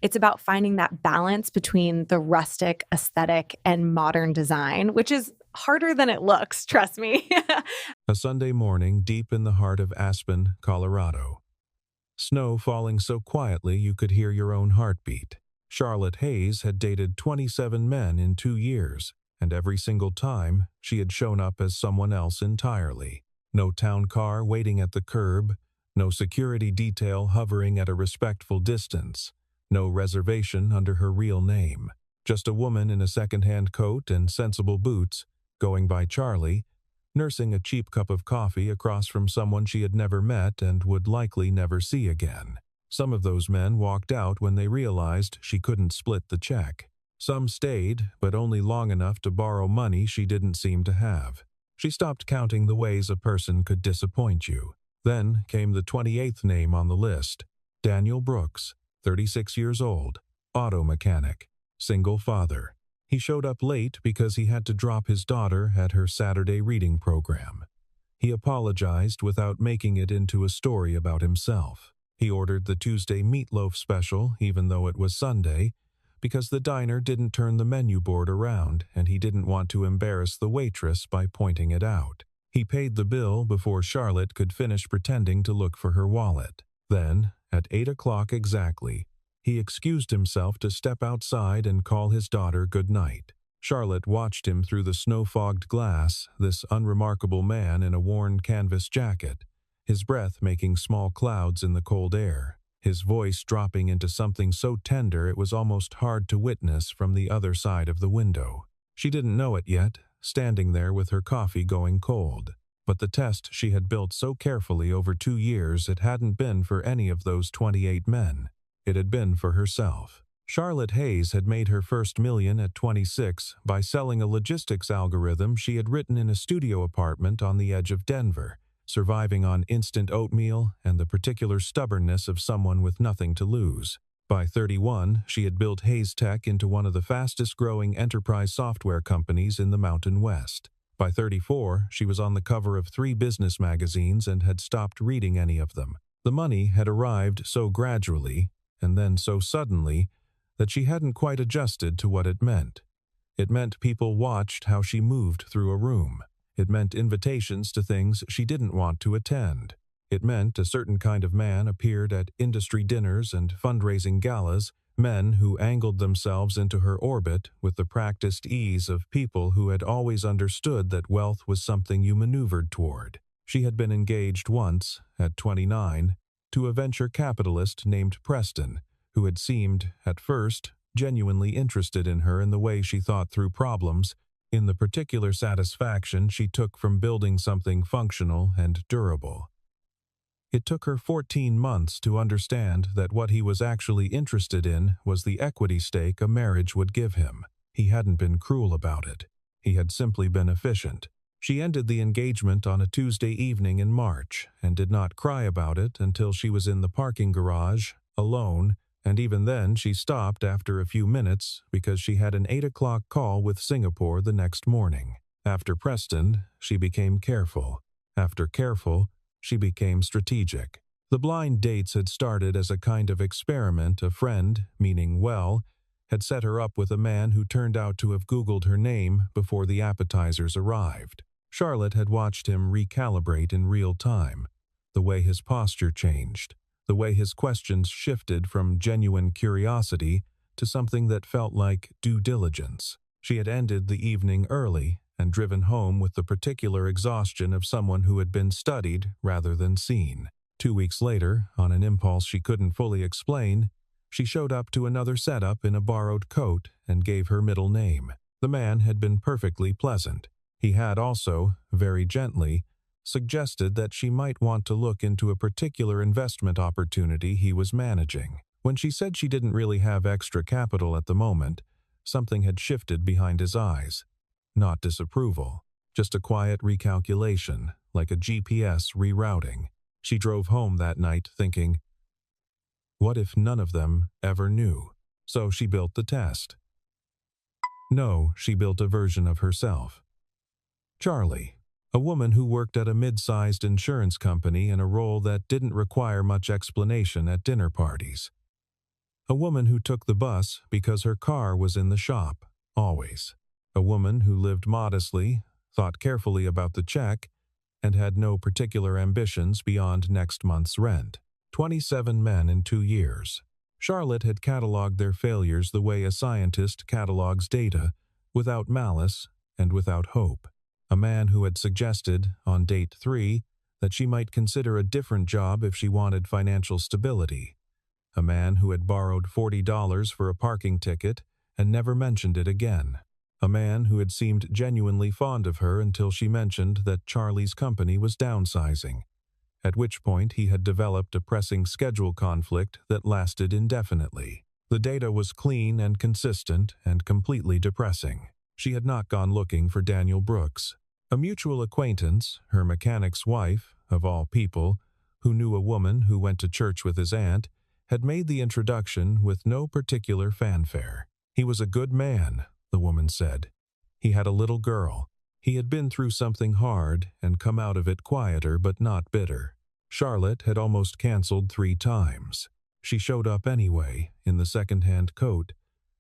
It's about finding that balance between the rustic aesthetic and modern design, which is harder than it looks, trust me. A Sunday morning deep in the heart of Aspen, Colorado. Snow falling so quietly you could hear your own heartbeat. Charlotte Hayes had dated 27 men in 2 years, and every single time she had shown up as someone else entirely. No town car waiting at the curb, no security detail hovering at a respectful distance, no reservation under her real name. Just a woman in a second-hand coat and sensible boots, going by Charlie, nursing a cheap cup of coffee across from someone she had never met and would likely never see again. Some of those men walked out when they realized she couldn't split the check. Some stayed, but only long enough to borrow money she didn't seem to have. She stopped counting the ways a person could disappoint you. Then came the 28th name on the list. Daniel Brooks, 36 years old, auto mechanic, single father. He showed up late because he had to drop his daughter at her Saturday reading program. He apologized without making it into a story about himself. He ordered the Tuesday meatloaf special even though it was Sunday, because the diner didn't turn the menu board around and he didn't want to embarrass the waitress by pointing it out. He paid the bill before Charlotte could finish pretending to look for her wallet. Then, at 8 o'clock exactly, he excused himself to step outside and call his daughter good night. Charlotte watched him through the snow-fogged glass, this unremarkable man in a worn canvas jacket, his breath making small clouds in the cold air, his voice dropping into something so tender it was almost hard to witness from the other side of the window. She didn't know it yet, standing there with her coffee going cold. But the test she had built so carefully over 2 years, it hadn't been for any of those 28 men. It had been for herself. Charlotte Hayes had made her first million at 26 by selling a logistics algorithm she had written in a studio apartment on the edge of Denver, surviving on instant oatmeal and the particular stubbornness of someone with nothing to lose. By 31, she had built Hayes Tech into one of the fastest-growing enterprise software companies in the Mountain West. By 34, she was on the cover of 3 business magazines and had stopped reading any of them. The money had arrived so gradually, and then so suddenly, that she hadn't quite adjusted to what it meant. It meant people watched how she moved through a room. It meant invitations to things she didn't want to attend. It meant a certain kind of man appeared at industry dinners and fundraising galas, men who angled themselves into her orbit with the practiced ease of people who had always understood that wealth was something you maneuvered toward. She had been engaged once, at 29, to a venture capitalist named Preston, who had seemed, at first, genuinely interested in her in the way she thought through problems, in the particular satisfaction she took from building something functional and durable. It took her 14 months to understand that what he was actually interested in was the equity stake a marriage would give him. He hadn't been cruel about it. He had simply been efficient. She ended the engagement on a Tuesday evening in March and did not cry about it until she was in the parking garage, alone, and even then she stopped after a few minutes because she had an 8 o'clock call with Singapore the next morning. After Preston, she became careful. After careful, she became strategic. The blind dates had started as a kind of experiment. A friend, meaning well, had set her up with a man who turned out to have Googled her name before the appetizers arrived. Charlotte had watched him recalibrate in real time, the way his posture changed, the way his questions shifted from genuine curiosity to something that felt like due diligence. She had ended the evening early and driven home with the particular exhaustion of someone who had been studied rather than seen. 2 weeks later, on an impulse she couldn't fully explain, she showed up to another setup in a borrowed coat and gave her middle name. The man had been perfectly pleasant. He had also, very gently, suggested that she might want to look into a particular investment opportunity he was managing. When she said she didn't really have extra capital at the moment, something had shifted behind his eyes. Not disapproval, just a quiet recalculation, like a GPS rerouting. She drove home that night thinking, what if none of them ever knew? So she built the test. No, she built a version of herself. Charlie, a woman who worked at a mid-sized insurance company in a role that didn't require much explanation at dinner parties. A woman who took the bus because her car was in the shop, always. A woman who lived modestly, thought carefully about the check, and had no particular ambitions beyond next month's rent. 27 men in 2 years. Charlotte had catalogued their failures the way a scientist catalogues data, without malice and without hope. A man who had suggested, on date 3, that she might consider a different job if she wanted financial stability. A man who had borrowed $40 for a parking ticket and never mentioned it again. A man who had seemed genuinely fond of her until she mentioned that Charlie's company was downsizing, at which point he had developed a pressing schedule conflict that lasted indefinitely. The data was clean and consistent and completely depressing. She had not gone looking for Daniel Brooks. A mutual acquaintance, her mechanic's wife, of all people, who knew a woman who went to church with his aunt, had made the introduction with no particular fanfare. He was a good man, the woman said. He had a little girl. He had been through something hard and come out of it quieter but not bitter. Charlotte had almost canceled 3 times. She showed up anyway, in the second-hand coat,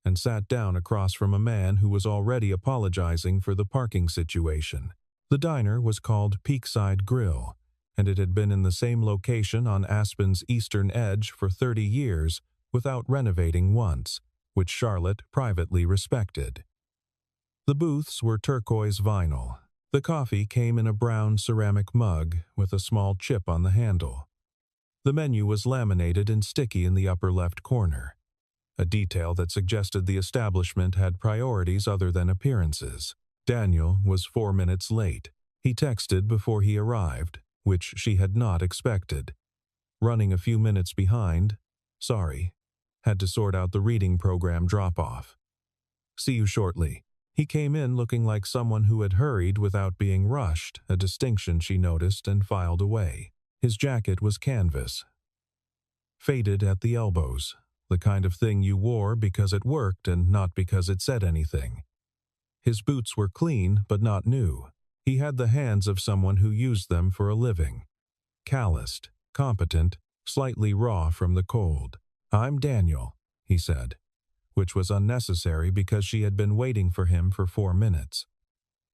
and sat down across from a man who was already apologizing for the parking situation. The diner was called Peakside Grill, and it had been in the same location on Aspen's eastern edge for 30 years without renovating once, which Charlotte privately respected. The booths were turquoise vinyl. The coffee came in a brown ceramic mug with a small chip on the handle. The menu was laminated and sticky in the upper left corner, a detail that suggested the establishment had priorities other than appearances. Daniel was 4 minutes late. He texted before he arrived, which she had not expected. Running a few minutes behind, sorry, had to sort out the reading program drop-off. See you shortly. He came in looking like someone who had hurried without being rushed, a distinction she noticed and filed away. His jacket was canvas, faded at the elbows, the kind of thing you wore because it worked and not because it said anything. His boots were clean but not new. He had the hands of someone who used them for a living. Calloused, competent, slightly raw from the cold. "I'm Daniel," he said, which was unnecessary because she had been waiting for him for 4 minutes.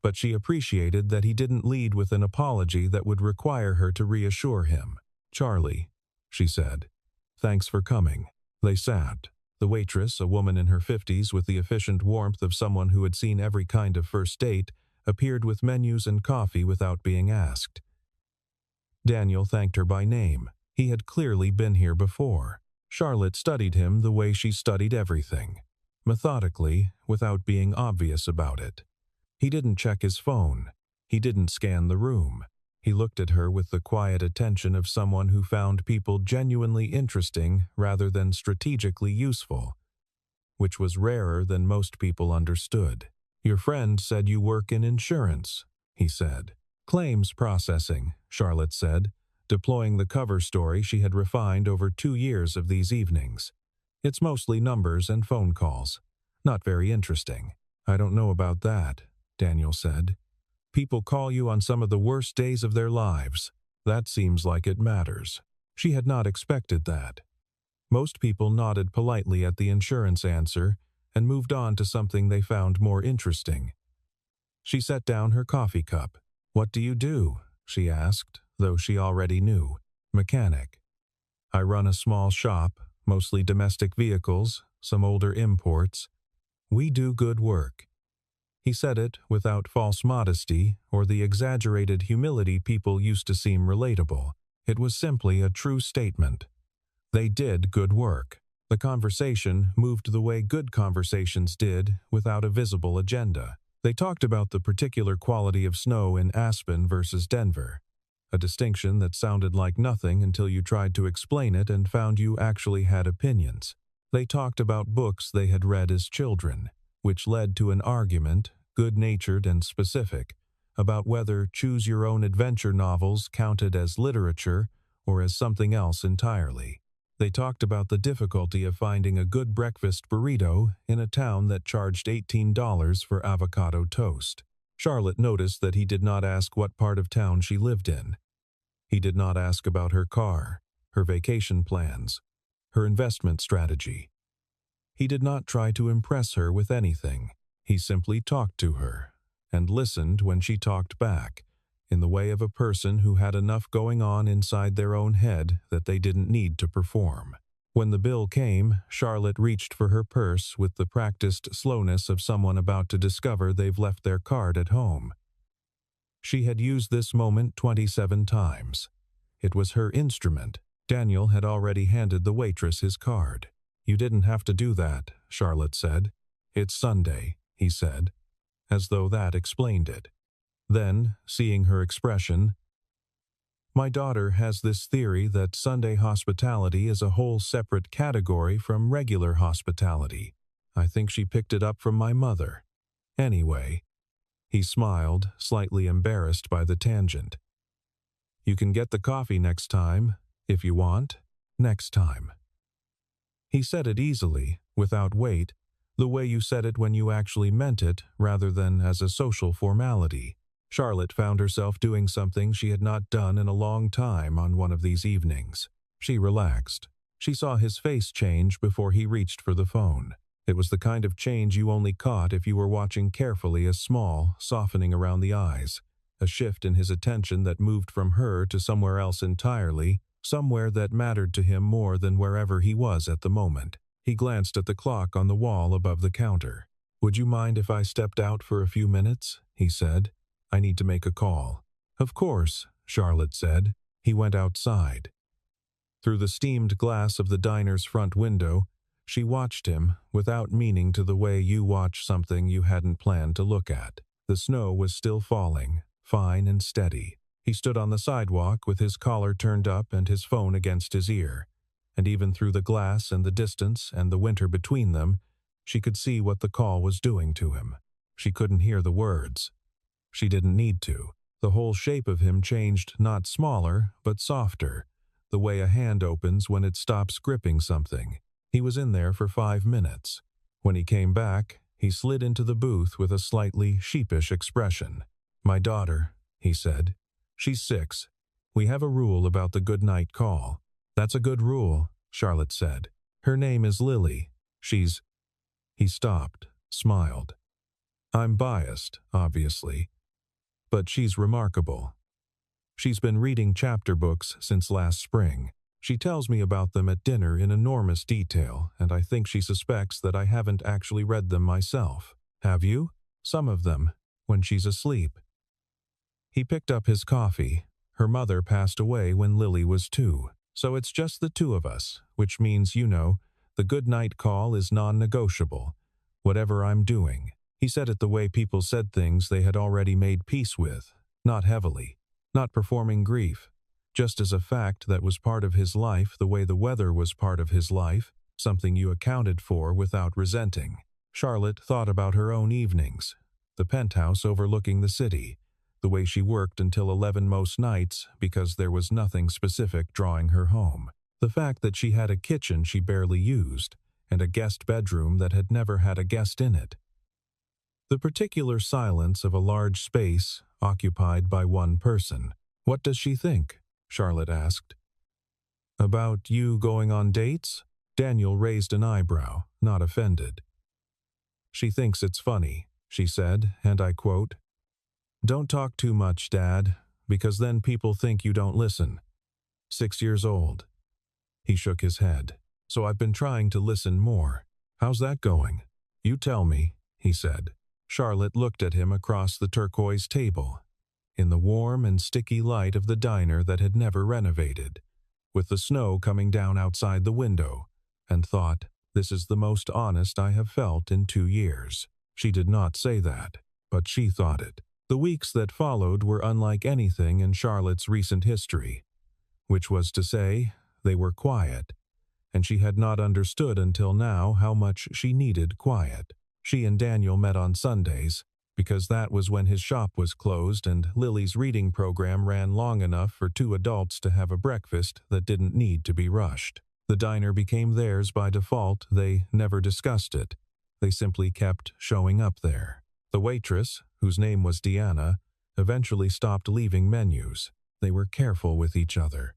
But she appreciated that he didn't lead with an apology that would require her to reassure him. "Charlie," she said. "Thanks for coming." They sat. The waitress, a woman in her 50s with the efficient warmth of someone who had seen every kind of first date, appeared with menus and coffee without being asked. Daniel thanked her by name. He had clearly been here before. Charlotte studied him the way she studied everything, methodically, without being obvious about it. He didn't check his phone. He didn't scan the room. He looked at her with the quiet attention of someone who found people genuinely interesting rather than strategically useful, which was rarer than most people understood. "Your friend said you work in insurance," he said. "Claims processing," Charlotte said, deploying the cover story she had refined over 2 years of these evenings. "It's mostly numbers and phone calls. Not very interesting." "I don't know about that," Daniel said. "People call you on some of the worst days of their lives. That seems like it matters." She had not expected that. Most people nodded politely at the insurance answer and moved on to something they found more interesting. She set down her coffee cup. "What do you do?" she asked, though she already knew. "Mechanic. I run a small shop, mostly domestic vehicles, some older imports. We do good work." He said it without false modesty or the exaggerated humility people used to seem relatable. It was simply a true statement. They did good work. The conversation moved the way good conversations did, without a visible agenda. They talked about the particular quality of snow in Aspen versus Denver, a distinction that sounded like nothing until you tried to explain it and found you actually had opinions. They talked about books they had read as children, which led to an argument, good-natured and specific, about whether choose-your-own-adventure novels counted as literature or as something else entirely. They talked about the difficulty of finding a good breakfast burrito in a town that charged $18 for avocado toast. Charlotte noticed that he did not ask what part of town she lived in. He did not ask about her car, her vacation plans, her investment strategy. He did not try to impress her with anything. He simply talked to her, and listened when she talked back, in the way of a person who had enough going on inside their own head that they didn't need to perform. When the bill came, Charlotte reached for her purse with the practiced slowness of someone about to discover they've left their card at home. She had used this moment 27 times. It was her instrument. Daniel had already handed the waitress his card. "You didn't have to do that," Charlotte said. "It's Sunday," he said, as though that explained it. Then, seeing her expression, "My daughter has this theory that Sunday hospitality is a whole separate category from regular hospitality. I think she picked it up from my mother. Anyway," he smiled, slightly embarrassed by the tangent. "You can get the coffee next time, if you want, next time." He said it easily, without weight, the way you said it when you actually meant it rather than as a social formality. Charlotte found herself doing something she had not done in a long time on one of these evenings. She relaxed. She saw his face change before he reached for the phone. It was the kind of change you only caught if you were watching carefully, a small softening around the eyes, a shift in his attention that moved from her to somewhere else entirely, somewhere that mattered to him more than wherever he was at the moment. He glanced at the clock on the wall above the counter. "Would you mind if I stepped out for a few minutes?" he said. "I need to make a call." "Of course," Charlotte said. He went outside. Through the steamed glass of the diner's front window, she watched him, without meaning, to the way you watch something you hadn't planned to look at. The snow was still falling, fine and steady. He stood on the sidewalk with his collar turned up and his phone against his ear. And even through the glass and the distance and the winter between them, she could see what the call was doing to him. She couldn't hear the words. She didn't need to. The whole shape of him changed, not smaller, but softer, the way a hand opens when it stops gripping something. He was in there for 5 minutes. When he came back, he slid into the booth with a slightly sheepish expression. "My daughter," he said. "She's 6. We have a rule about the goodnight call." "That's a good rule," Charlotte said. "Her name is Lily. She's—" He stopped, smiled. "I'm biased, obviously. But she's remarkable. She's been reading chapter books since last spring. She tells me about them at dinner in enormous detail, and I think she suspects that I haven't actually read them myself. Have you? Some of them, when she's asleep." He picked up his coffee. Her mother passed away when Lily was 2. "So it's just the 2 of us, which means, the good night call is non-negotiable. Whatever I'm doing." He said it the way people said things they had already made peace with, not heavily, not performing grief, just as a fact that was part of his life the way the weather was part of his life, something you accounted for without resenting. Charlotte thought about her own evenings, the penthouse overlooking the city, the way she worked until 11 most nights because there was nothing specific drawing her home, the fact that she had a kitchen she barely used, and a guest bedroom that had never had a guest in it. The particular silence of a large space occupied by one person. "What does she think?" Charlotte asked. "About you going on dates?" Daniel raised an eyebrow, not offended. "She thinks it's funny," she said, and I quote, "Don't talk too much, Dad, because then people think you don't listen. 6 years old." He shook his head. "So I've been trying to listen more. How's that going?" "You tell me," he said. Charlotte looked at him across the turquoise table, in the warm and sticky light of the diner that had never renovated, with the snow coming down outside the window, and thought, "This is the most honest I have felt in 2 years." She did not say that, but she thought it. The weeks that followed were unlike anything in Charlotte's recent history, which was to say, they were quiet, and she had not understood until now how much she needed quiet. She and Daniel met on Sundays, because that was when his shop was closed and Lily's reading program ran long enough for 2 adults to have a breakfast that didn't need to be rushed. The diner became theirs by default. They never discussed it. They simply kept showing up there. The waitress, whose name was Deanna, eventually stopped leaving menus. They were careful with each other.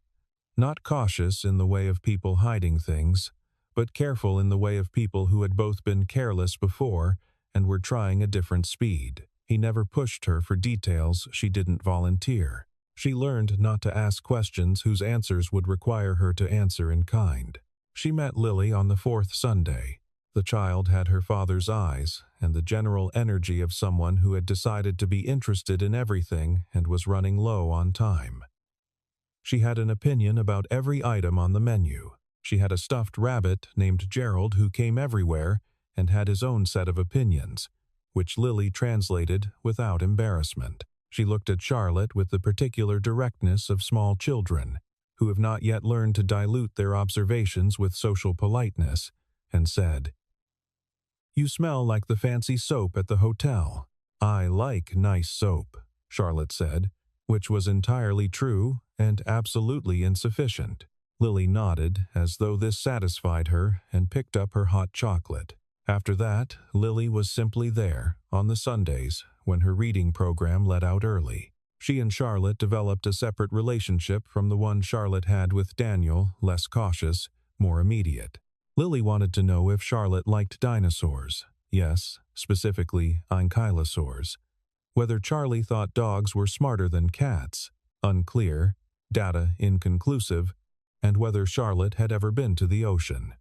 Not cautious in the way of people hiding things, but careful in the way of people who had both been careless before and were trying a different speed. He never pushed her for details she didn't volunteer. She learned not to ask questions whose answers would require her to answer in kind. She met Lily on the fourth Sunday. The child had her father's eyes and the general energy of someone who had decided to be interested in everything and was running low on time. She had an opinion about every item on the menu. She had a stuffed rabbit named Gerald who came everywhere and had his own set of opinions, which Lily translated without embarrassment. She looked at Charlotte with the particular directness of small children, who have not yet learned to dilute their observations with social politeness, and said, "You smell like the fancy soap at the hotel." "I like nice soap," Charlotte said, which was entirely true and absolutely insufficient. Lily nodded as though this satisfied her and picked up her hot chocolate. After that, Lily was simply there, on the Sundays, when her reading program let out early. She and Charlotte developed a separate relationship from the one Charlotte had with Daniel, less cautious, more immediate. Lily wanted to know if Charlotte liked dinosaurs. Yes, specifically ankylosaurs. Whether Charlie thought dogs were smarter than cats, unclear, data inconclusive, and whether Charlotte had ever been to the ocean.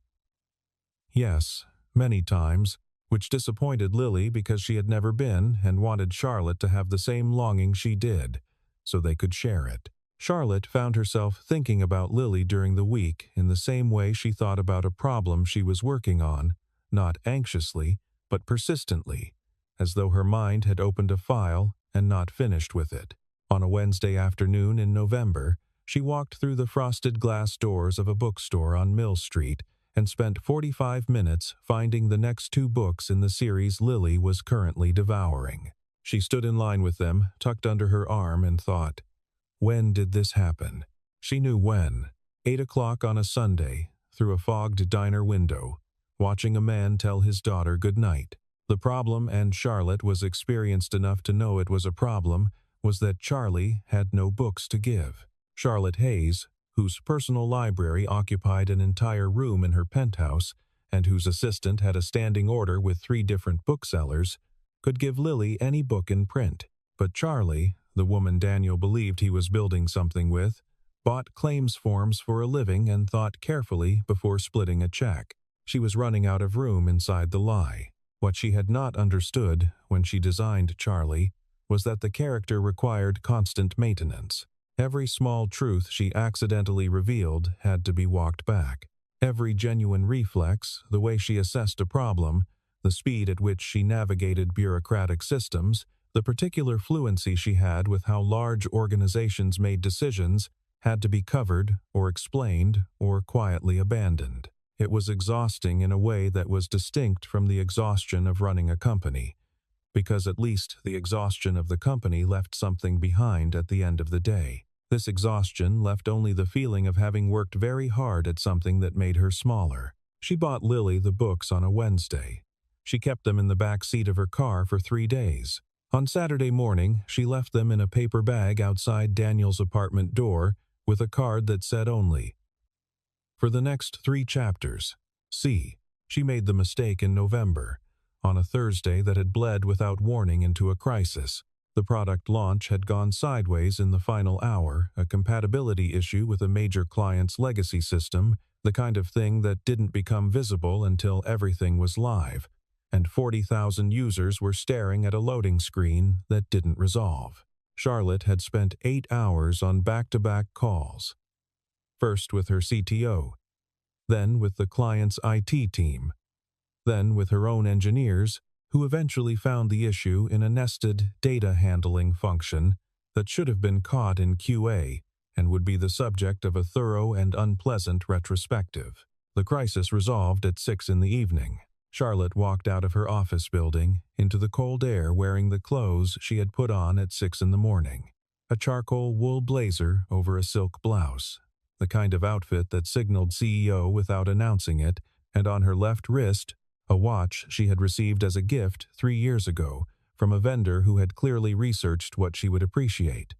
Yes, many times, which disappointed Lily because she had never been and wanted Charlotte to have the same longing she did, so they could share it. Charlotte found herself thinking about Lily during the week in the same way she thought about a problem she was working on, not anxiously, but persistently, as though her mind had opened a file and not finished with it. On a Wednesday afternoon in November, she walked through the frosted glass doors of a bookstore on Mill Street and spent 45 minutes finding the next 2 books in the series Lily was currently devouring. She stood in line with them, tucked under her arm, and thought, when did this happen? She knew when. 8 o'clock on a Sunday, through a fogged diner window, watching a man tell his daughter good night. The problem, and Charlotte was experienced enough to know it was a problem, was that Charlie had no books to give. Charlotte Hayes, whose personal library occupied an entire room in her penthouse, and whose assistant had a standing order with 3 different booksellers, could give Lily any book in print. But Charlie, the woman Daniel believed he was building something with, bought claims forms for a living and thought carefully before splitting a check. She was running out of room inside the lie. What she had not understood when she designed Charlie was that the character required constant maintenance. Every small truth she accidentally revealed had to be walked back. Every genuine reflex, the way she assessed a problem, the speed at which she navigated bureaucratic systems, the particular fluency she had with how large organizations made decisions, had to be covered or explained or quietly abandoned. It was exhausting in a way that was distinct from the exhaustion of running a company, because at least the exhaustion of the company left something behind at the end of the day. This exhaustion left only the feeling of having worked very hard at something that made her smaller. She bought Lily the books on a Wednesday. She kept them in the back seat of her car for 3 days. On Saturday morning, she left them in a paper bag outside Daniel's apartment door with a card that said only, "For the next 3 chapters, see." She made the mistake in November, on a Thursday that had bled without warning into a crisis. The product launch had gone sideways in the final hour, a compatibility issue with a major client's legacy system, the kind of thing that didn't become visible until everything was live, and 40,000 users were staring at a loading screen that didn't resolve. Charlotte had spent 8 hours on back-to-back calls, first with her CTO, then with the client's IT team, then with her own engineers, who eventually found the issue in a nested data handling function that should have been caught in QA and would be the subject of a thorough and unpleasant retrospective. The crisis resolved at 6 in the evening. Charlotte walked out of her office building into the cold air wearing the clothes she had put on at 6 in the morning. A charcoal wool blazer over a silk blouse, the kind of outfit that signaled CEO without announcing it, and on her left wrist, a watch she had received as a gift 3 years ago from a vendor who had clearly researched what she would appreciate.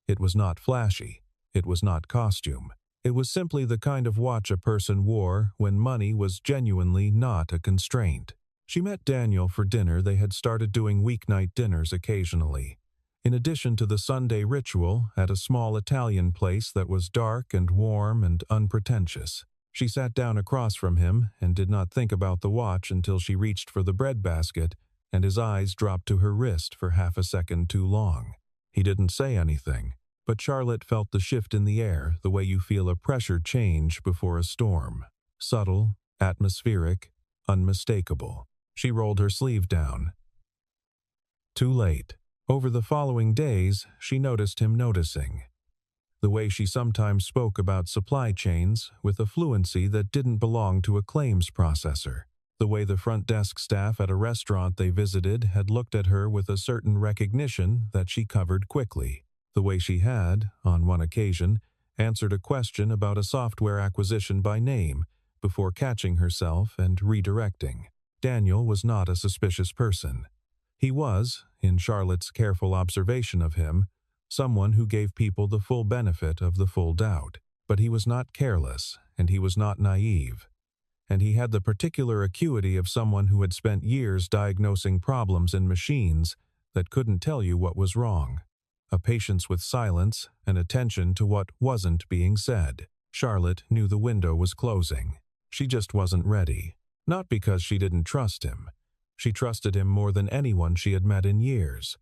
It was not flashy. It was not costume. It was simply the kind of watch a person wore when money was genuinely not a constraint. She met Daniel for dinner. They had started doing weeknight dinners occasionally. In addition to the Sunday ritual, at a small Italian place that was dark and warm and unpretentious. She sat down across from him and did not think about the watch until she reached for the breadbasket, and his eyes dropped to her wrist for half a second too long. He didn't say anything, but Charlotte felt the shift in the air the way you feel a pressure change before a storm. Subtle, atmospheric, unmistakable. She rolled her sleeve down. Too late. Over the following days, she noticed him noticing. The way she sometimes spoke about supply chains with a fluency that didn't belong to a claims processor. The way the front desk staff at a restaurant they visited had looked at her with a certain recognition that she covered quickly. The way she had, on one occasion, answered a question about a software acquisition by name before catching herself and redirecting. Daniel was not a suspicious person. He was, in Charlotte's careful observation of him, someone who gave people the full benefit of the full doubt. But he was not careless, and he was not naive. And he had the particular acuity of someone who had spent years diagnosing problems in machines that couldn't tell you what was wrong. A patience with silence, and attention to what wasn't being said. Charlotte knew the window was closing. She just wasn't ready. Not because she didn't trust him. She trusted him more than anyone she had met in years.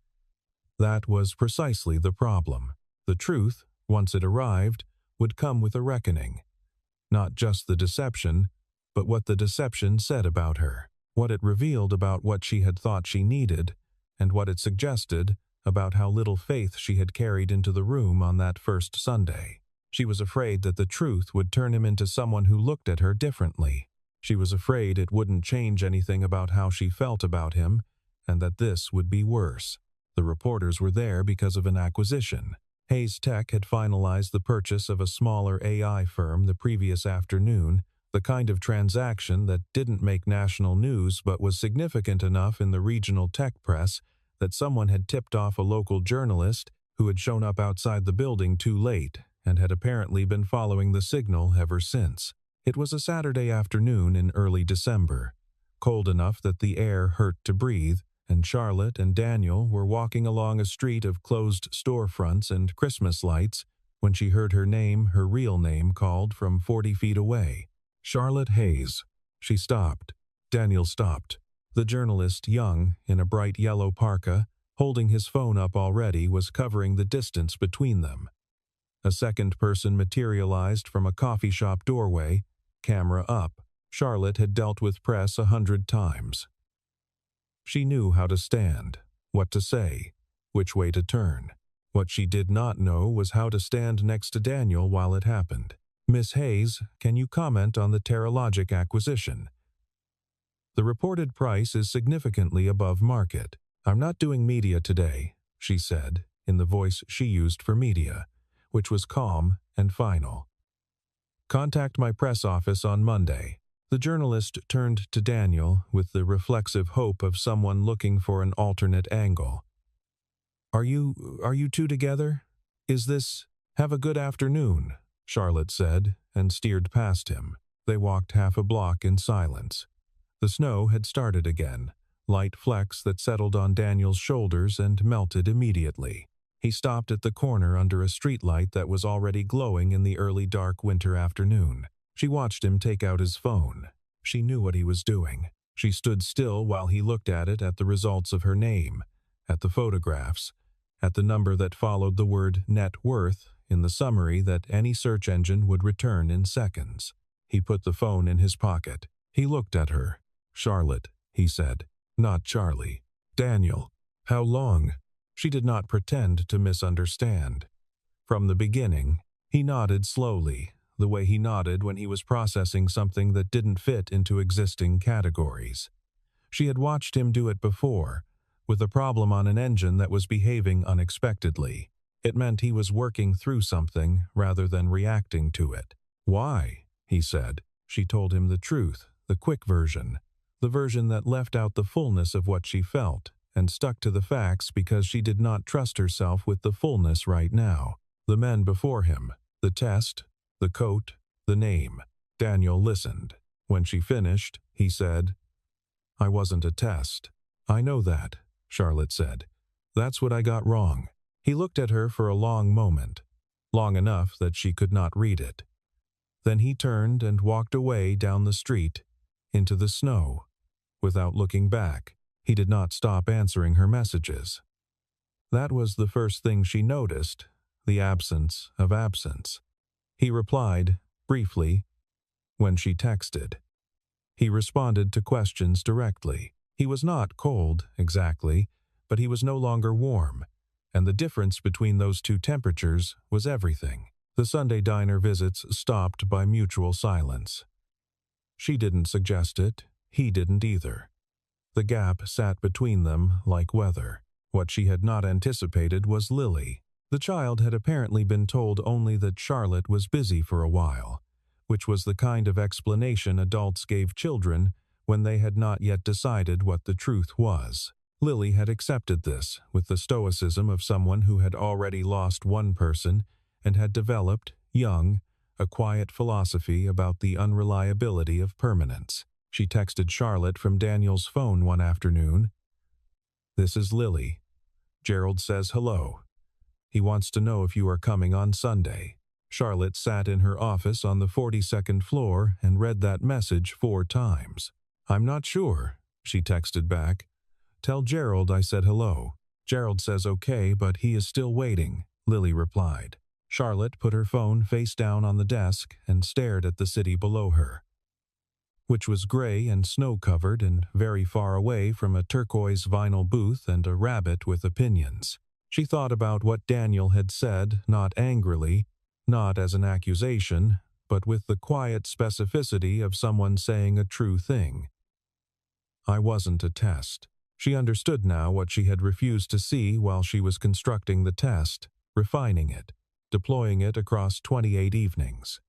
That was precisely the problem. The truth, once it arrived, would come with a reckoning. Not just the deception, but what the deception said about her. What it revealed about what she had thought she needed, and what it suggested about how little faith she had carried into the room on that first Sunday. She was afraid that the truth would turn him into someone who looked at her differently. She was afraid it wouldn't change anything about how she felt about him, and that this would be worse. The reporters were there because of an acquisition. Hayes Tech had finalized the purchase of a smaller AI firm the previous afternoon, the kind of transaction that didn't make national news but was significant enough in the regional tech press that someone had tipped off a local journalist who had shown up outside the building too late and had apparently been following the signal ever since. It was a Saturday afternoon in early December, cold enough that the air hurt to breathe, and Charlotte and Daniel were walking along a street of closed storefronts and Christmas lights when she heard her real name called from 40 feet away. Charlotte Hayes. She stopped. Daniel stopped. The journalist, young, in a bright yellow parka, holding his phone up already, was covering the distance between them. A second person materialized from a coffee shop doorway, camera up. Charlotte had dealt with press 100 times. She knew how to stand, what to say, which way to turn. What she did not know was how to stand next to Daniel while it happened. "Miss Hayes, can you comment on the Terralogic acquisition? The reported price is significantly above market. I'm not doing media today," she said, in the voice she used for media, which was calm and final. "Contact my press office on Monday." The journalist turned to Daniel with the reflexive hope of someone looking for an alternate angle. Are you two together? Is this... Have a good afternoon," Charlotte said, and steered past him. They walked half a block in silence. The snow had started again, light flecks that settled on Daniel's shoulders and melted immediately. He stopped at the corner under a streetlight that was already glowing in the early dark winter afternoon. She watched him take out his phone. She knew what he was doing. She stood still while he looked at the results of her name, at the photographs, at the number that followed the word net worth in the summary that any search engine would return in seconds. He put the phone in his pocket. He looked at her. "Charlotte," he said, "not Charlie." "Daniel, how long?" She did not pretend to misunderstand. From the beginning, he nodded slowly, the way he nodded when he was processing something that didn't fit into existing categories. She had watched him do it before, with a problem on an engine that was behaving unexpectedly. It meant he was working through something rather than reacting to it. "Why?" he said. She told him the truth, the quick version, the version that left out the fullness of what she felt, and stuck to the facts because she did not trust herself with the fullness right now. The men before him, the test, the coat, the name. Daniel listened. When she finished, he said, "I wasn't a test." "I know that," Charlotte said. "That's what I got wrong." He looked at her for a long moment, long enough that she could not read it. Then he turned and walked away down the street, into the snow. Without looking back, he did not stop answering her messages. That was the first thing she noticed, the absence of absence. He replied, briefly, when she texted. He responded to questions directly. He was not cold, exactly, but he was no longer warm, and the difference between those two temperatures was everything. The Sunday diner visits stopped by mutual silence. She didn't suggest it, he didn't either. The gap sat between them like weather. What she had not anticipated was Lily. The child had apparently been told only that Charlotte was busy for a while, which was the kind of explanation adults gave children when they had not yet decided what the truth was. Lily had accepted this with the stoicism of someone who had already lost one person and had developed, young, a quiet philosophy about the unreliability of permanence. She texted Charlotte from Daniel's phone one afternoon. "This is Lily. Gerald says hello. He wants to know if you are coming on Sunday." Charlotte sat in her office on the 42nd floor and read that message 4 times. "I'm not sure," she texted back. "Tell Gerald I said hello." "Gerald says okay, but he is still waiting," Lily replied. Charlotte put her phone face down on the desk and stared at the city below her, which was gray and snow-covered and very far away from a turquoise vinyl booth and a rabbit with opinions. She thought about what Daniel had said, not angrily, not as an accusation, but with the quiet specificity of someone saying a true thing. "I wasn't a test." She understood now what she had refused to see while she was constructing the test, refining it, deploying it across 28 evenings.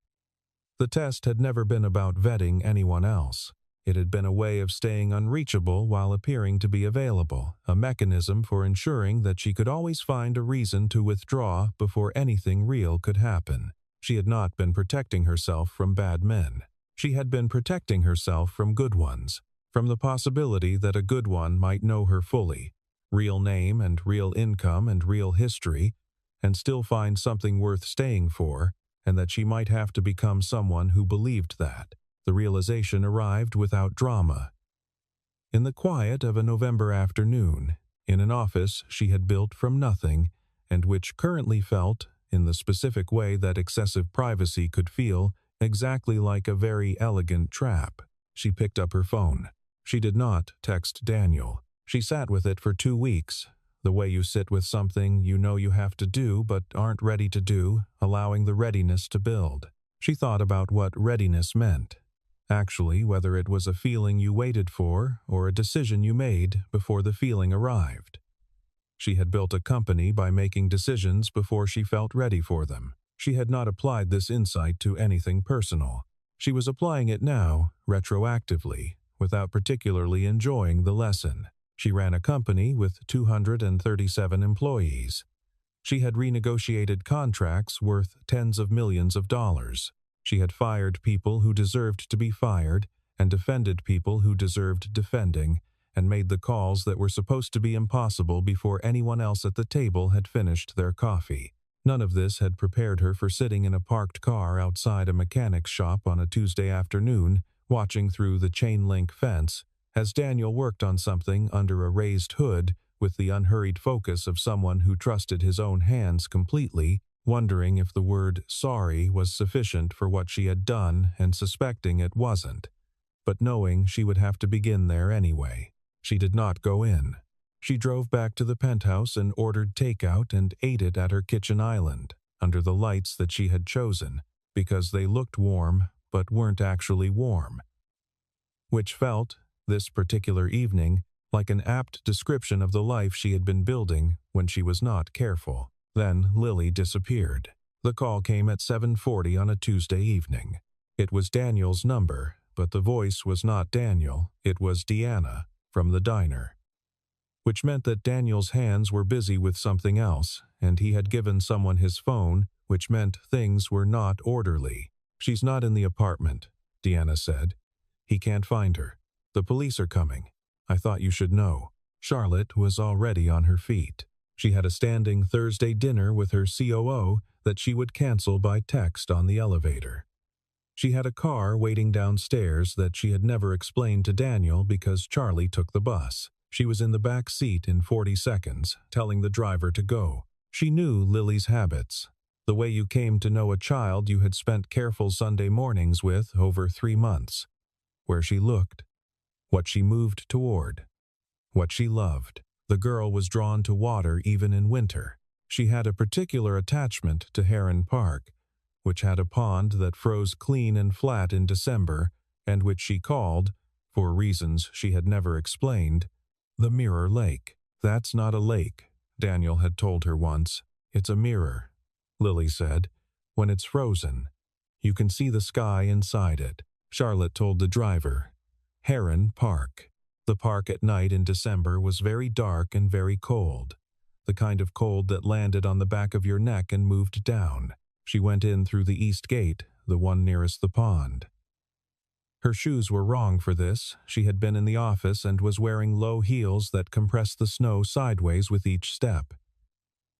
The test had never been about vetting anyone else. It had been a way of staying unreachable while appearing to be available, a mechanism for ensuring that she could always find a reason to withdraw before anything real could happen. She had not been protecting herself from bad men. She had been protecting herself from good ones, from the possibility that a good one might know her fully, real name and real income and real history, and still find something worth staying for, and that she might have to become someone who believed that. The realization arrived without drama. In the quiet of a November afternoon, in an office she had built from nothing, and which currently felt, in the specific way that excessive privacy could feel, exactly like a very elegant trap, she picked up her phone. She did not text Daniel. She sat with it for 2 weeks, the way you sit with something you know you have to do but aren't ready to do, allowing the readiness to build. She thought about what readiness meant. Actually, whether it was a feeling you waited for or a decision you made before the feeling arrived. She had built a company by making decisions before she felt ready for them. She had not applied this insight to anything personal. She was applying it now, retroactively, without particularly enjoying the lesson. She ran a company with 237 employees. She had renegotiated contracts worth tens of millions of dollars. She had fired people who deserved to be fired and defended people who deserved defending, and made the calls that were supposed to be impossible before anyone else at the table had finished their coffee. None of this had prepared her for sitting in a parked car outside a mechanic's shop on a Tuesday afternoon, watching through the chain-link fence, as Daniel worked on something under a raised hood with the unhurried focus of someone who trusted his own hands completely, wondering if the word sorry was sufficient for what she had done and suspecting it wasn't, but knowing she would have to begin there anyway. She did not go in. She drove back to the penthouse and ordered takeout and ate it at her kitchen island, under the lights that she had chosen, because they looked warm but weren't actually warm, which felt, this particular evening, like an apt description of the life she had been building when she was not careful. Then Lily disappeared. The call came at 7:40 on a Tuesday evening. It was Daniel's number, but the voice was not Daniel, it was Deanna, from the diner. Which meant that Daniel's hands were busy with something else, and he had given someone his phone, which meant things were not orderly. "She's not in the apartment," Deanna said. "He can't find her. The police are coming. I thought you should know." Charlotte was already on her feet. She had a standing Thursday dinner with her COO that she would cancel by text on the elevator. She had a car waiting downstairs that she had never explained to Daniel because Charlie took the bus. She was in the back seat in 40 seconds, telling the driver to go. She knew Lily's habits, the way you came to know a child you had spent careful Sunday mornings with over 3 months, where she looked, what she moved toward, what she loved. The girl was drawn to water even in winter. She had a particular attachment to Heron Park, which had a pond that froze clean and flat in December and which she called, for reasons she had never explained, the Mirror Lake. "That's not a lake," Daniel had told her once. "It's a mirror," Lily said. "When it's frozen, you can see the sky inside it." Charlotte told the driver. Heron Park. The park at night in December was very dark and very cold, the kind of cold that landed on the back of your neck and moved down. She went in through the east gate, the one nearest the pond. Her shoes were wrong for this. She had been in the office and was wearing low heels that compressed the snow sideways with each step.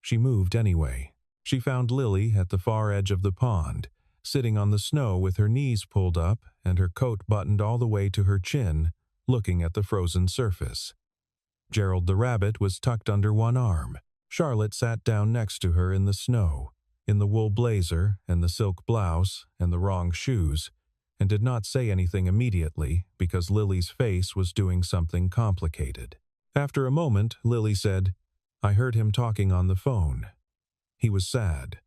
She moved anyway. She found Lily at the far edge of the pond, sitting on the snow with her knees pulled up and her coat buttoned all the way to her chin, looking at the frozen surface. Gerald the rabbit was tucked under one arm. Charlotte sat down next to her in the snow, in the wool blazer and the silk blouse and the wrong shoes, and did not say anything immediately because Lily's face was doing something complicated. After a moment, Lily said, "I heard him talking on the phone. He was sad.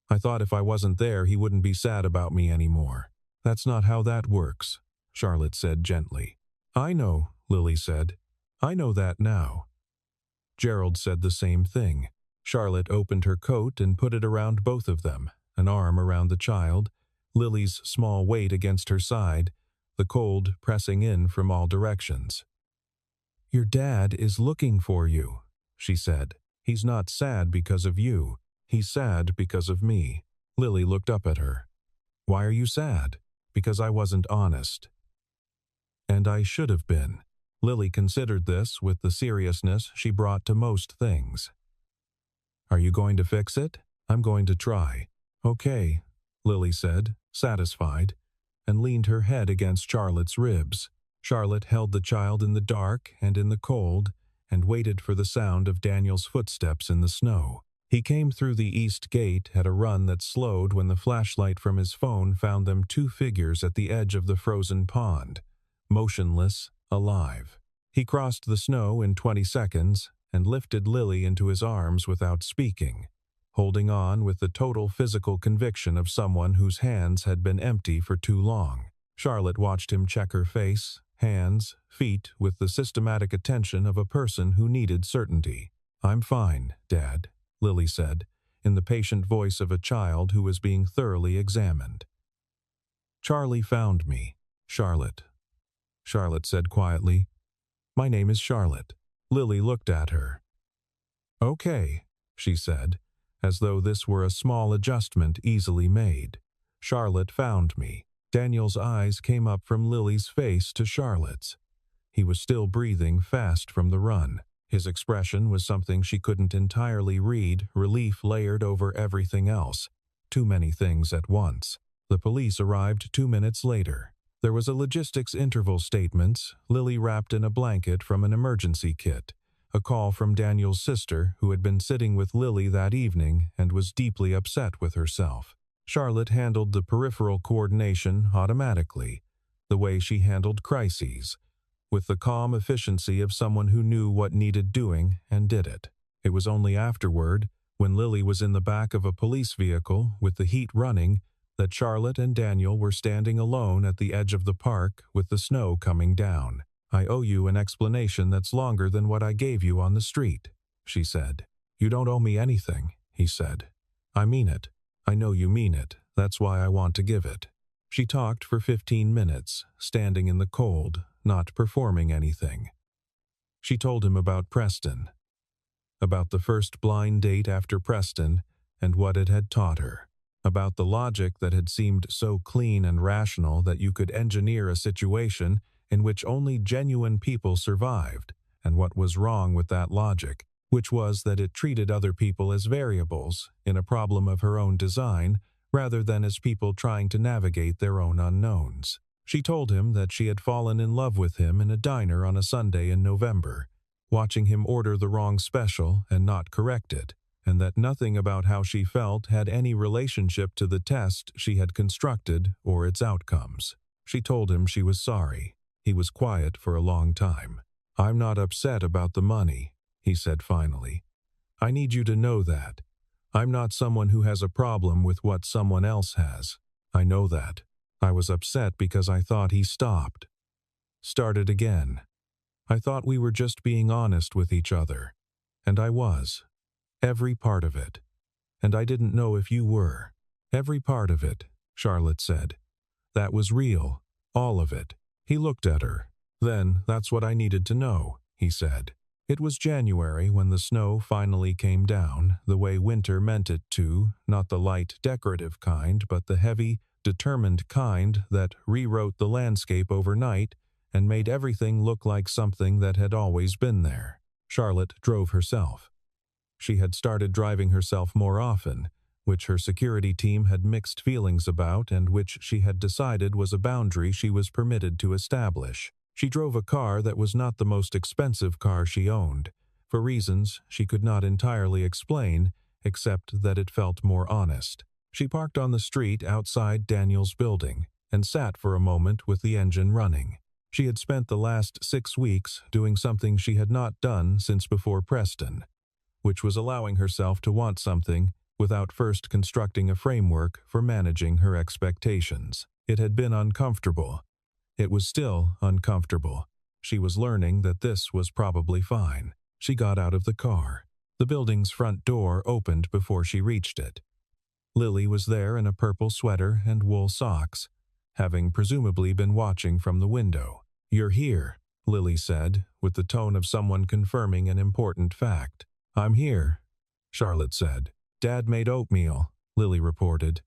I thought if I wasn't there he wouldn't be sad about me anymore." "That's not how that works," Charlotte said gently. "I know," Lily said. "I know that now." Gerald said the same thing. Charlotte opened her coat and put it around both of them, an arm around the child, Lily's small weight against her side, the cold pressing in from all directions. "Your dad is looking for you," she said. "He's not sad because of you. He's sad because of me." Lily looked up at her. "Why are you sad?" "Because I wasn't honest." "And I should have been." Lily considered this with the seriousness she brought to most things. "Are you going to fix it?" "I'm going to try." "Okay," Lily said, satisfied, and leaned her head against Charlotte's ribs. Charlotte held the child in the dark and in the cold and waited for the sound of Daniel's footsteps in the snow. He came through the east gate at a run that slowed when the flashlight from his phone found them 2 figures at the edge of the frozen pond, motionless, alive. He crossed the snow in 20 seconds and lifted Lily into his arms without speaking, holding on with the total physical conviction of someone whose hands had been empty for too long. Charlotte watched him check her face, hands, feet with the systematic attention of a person who needed certainty. "I'm fine, Dad," Lily said, in the patient voice of a child who was being thoroughly examined. "Charlie found me, Charlotte," Charlotte said quietly. "My name is Charlotte." Lily looked at her. "Okay," she said, as though this were a small adjustment easily made. "Charlotte found me." Daniel's eyes came up from Lily's face to Charlotte's. He was still breathing fast from the run. His expression was something she couldn't entirely read, relief layered over everything else. Too many things at once. The police arrived 2 minutes later. There was a logistics interval statement, Lily wrapped in a blanket from an emergency kit, a call from Daniel's sister who had been sitting with Lily that evening and was deeply upset with herself. Charlotte handled the peripheral coordination automatically, the way she handled crises, with the calm efficiency of someone who knew what needed doing and did it. It was only afterward, when Lily was in the back of a police vehicle with the heat running, that Charlotte and Daniel were standing alone at the edge of the park with the snow coming down. "I owe you an explanation that's longer than what I gave you on the street," she said. "You don't owe me anything," he said. "I mean it. I know you mean it. That's why I want to give it." She talked for 15 minutes, standing in the cold, not performing anything. She told him about Preston, about the first blind date after Preston, and what it had taught her. About the logic that had seemed so clean and rational that you could engineer a situation in which only genuine people survived, and what was wrong with that logic, which was that it treated other people as variables in a problem of her own design rather than as people trying to navigate their own unknowns. She told him that she had fallen in love with him in a diner on a Sunday in November, watching him order the wrong special and not correct it, and that nothing about how she felt had any relationship to the test she had constructed or its outcomes. She told him she was sorry. He was quiet for a long time. "I'm not upset about the money," he said finally. "I need you to know that. I'm not someone who has a problem with what someone else has. I know that. I was upset because I thought he started again. I thought we were just being honest with each other. And I was. Every part of it. And I didn't know if you were. Every part of it," Charlotte said. "That was real. All of it." He looked at her. "Then that's what I needed to know," he said. It was January when the snow finally came down, the way winter meant it to, not the light, decorative kind, but the heavy, determined kind that rewrote the landscape overnight and made everything look like something that had always been there. Charlotte drove herself. She had started driving herself more often, which her security team had mixed feelings about and which she had decided was a boundary she was permitted to establish. She drove a car that was not the most expensive car she owned, for reasons she could not entirely explain, except that it felt more honest. She parked on the street outside Daniel's building and sat for a moment with the engine running. She had spent the last 6 weeks doing something she had not done since before Preston, which was allowing herself to want something without first constructing a framework for managing her expectations. It had been uncomfortable. It was still uncomfortable. She was learning that this was probably fine. She got out of the car. The building's front door opened before she reached it. Lily was there in a purple sweater and wool socks, having presumably been watching from the window. "You're here," Lily said, with the tone of someone confirming an important fact. "I'm here," Charlotte said. "Dad made oatmeal," Lily reported.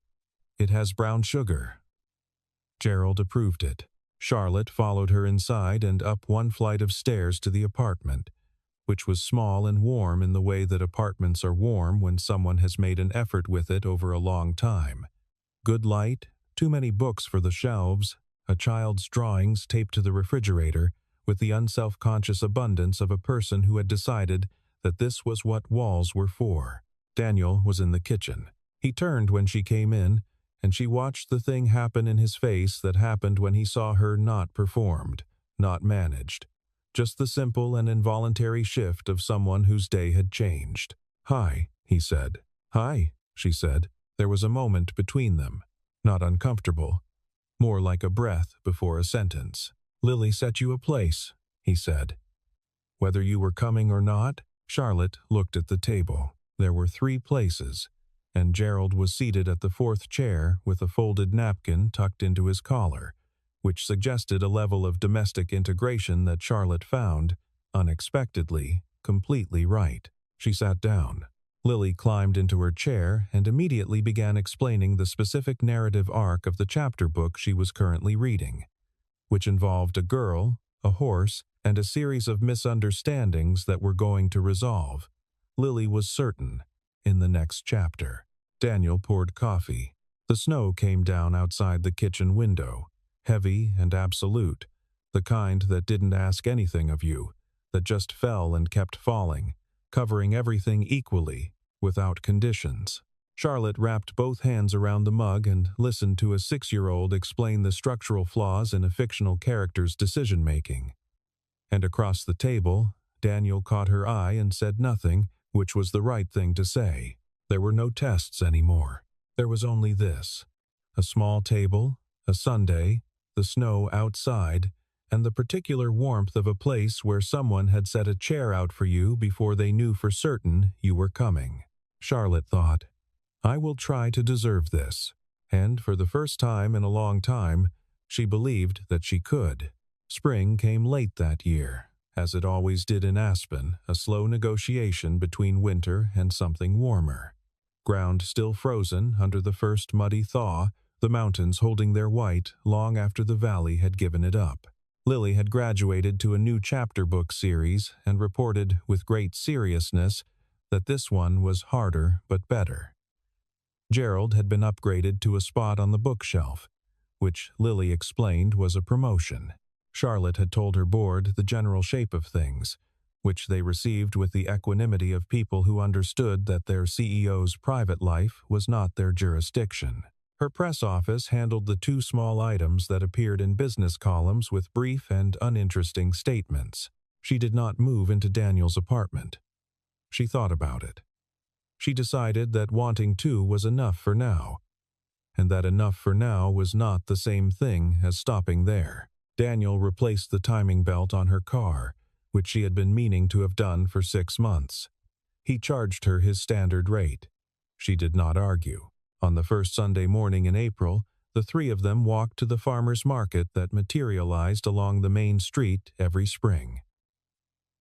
"It has brown sugar." Gerald approved it. Charlotte followed her inside and up one flight of stairs to the apartment, which was small and warm in the way that apartments are warm when someone has made an effort with it over a long time. Good light, too many books for the shelves, a child's drawings taped to the refrigerator, with the unself-conscious abundance of a person who had decided that this was what walls were for. Daniel was in the kitchen. He turned when she came in, and she watched the thing happen in his face that happened when he saw her not performed, not managed. Just the simple and involuntary shift of someone whose day had changed. "Hi," he said. "Hi," she said. There was a moment between them. Not uncomfortable. More like a breath before a sentence. "Lily set you a place," he said. "Whether you were coming or not?" Charlotte looked at the table. There were 3 places, and Gerald was seated at the 4th chair with a folded napkin tucked into his collar, which suggested a level of domestic integration that Charlotte found, unexpectedly, completely right. She sat down. Lily climbed into her chair and immediately began explaining the specific narrative arc of the chapter book she was currently reading, which involved a girl, a horse, and a series of misunderstandings that were going to resolve. Lily was certain, in the next chapter. Daniel poured coffee. The snow came down outside the kitchen window, heavy and absolute, the kind that didn't ask anything of you, that just fell and kept falling, covering everything equally, without conditions. Charlotte wrapped both hands around the mug and listened to a 6-year-old explain the structural flaws in a fictional character's decision-making. And across the table, Daniel caught her eye and said nothing, which was the right thing to say. There were no tests anymore. There was only this: a small table, a Sunday, the snow outside, and the particular warmth of a place where someone had set a chair out for you before they knew for certain you were coming. Charlotte thought, "I will try to deserve this." And for the first time in a long time, she believed that she could. Spring came late that year, as it always did in Aspen, a slow negotiation between winter and something warmer. ground still frozen under the first muddy thaw, the mountains holding their white long after the valley had given it up. Lily had graduated to a new chapter book series and reported with great seriousness that this one was harder but better. Gerald had been upgraded to a spot on the bookshelf, which Lily explained was a promotion. Charlotte had told her board the general shape of things, which they received with the equanimity of people who understood that their CEO's private life was not their jurisdiction. Her press office handled the two small items that appeared in business columns with brief and uninteresting statements. She did not move into Daniel's apartment. She thought about it. She decided that wanting to was enough for now, and that enough for now was not the same thing as stopping there. Daniel replaced the timing belt on her car, which she had been meaning to have done for 6 months. He charged her his standard rate. She did not argue. On the first Sunday morning in April, the three of them walked to the farmer's market that materialized along the main street every spring.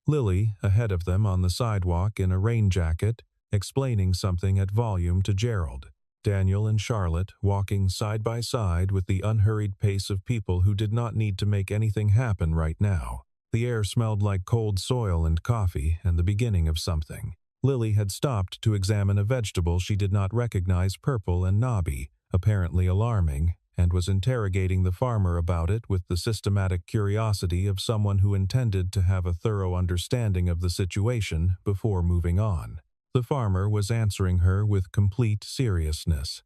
Lily, ahead of them on the sidewalk in a rain jacket, explaining something at volume to Gerald. Daniel and Charlotte walking side by side with the unhurried pace of people who did not need to make anything happen right now. The air smelled like cold soil and coffee and the beginning of something. Lily had stopped to examine a vegetable she did not recognize, purple and knobby, apparently alarming, and was interrogating the farmer about it with the systematic curiosity of someone who intended to have a thorough understanding of the situation before moving on. The farmer was answering her with complete seriousness.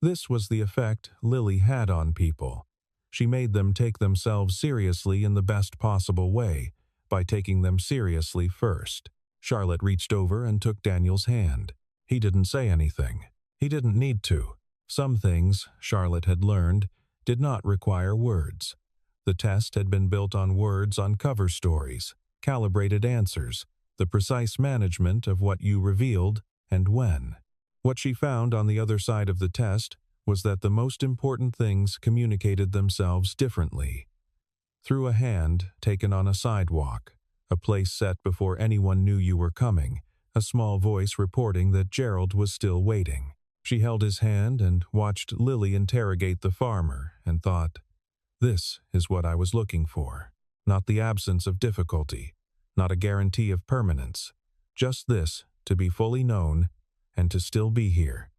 This was the effect Lily had on people. She made them take themselves seriously in the best possible way, by taking them seriously first. Charlotte reached over and took Daniel's hand. He didn't say anything. He didn't need to. Some things, Charlotte had learned, did not require words. The test had been built on words on cover stories, calibrated answers, the precise management of what you revealed and when. What she found on the other side of the test was that the most important things communicated themselves differently. Through a hand taken on a sidewalk, a place set before anyone knew you were coming, a small voice reporting that Gerald was still waiting. She held his hand and watched Lily interrogate the farmer and thought, this is what I was looking for. Not the absence of difficulty, not a guarantee of permanence, just this, to be fully known and to still be here.